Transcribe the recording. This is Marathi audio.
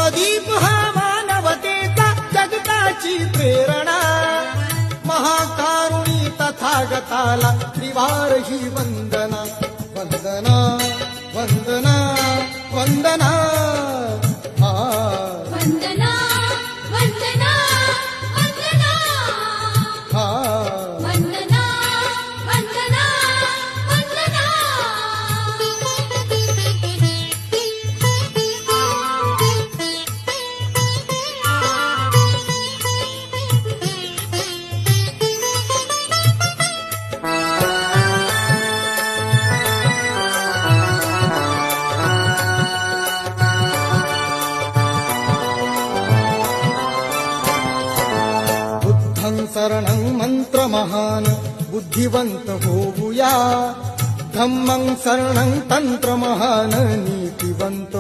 धम्मदीप हा मानवतेचा जगताची प्रेरणा, महाकारुणी तथागताला त्रिवार ही वंदना. वंदना वंदना वंदना हा वंदना वंदना वंदना हा वंदना वंदना वंदना. बुद्धं शरणं मंत्र महान बुद्धिवंत होऊया, धम्मं शरणं तंत्र महान नीतिवंत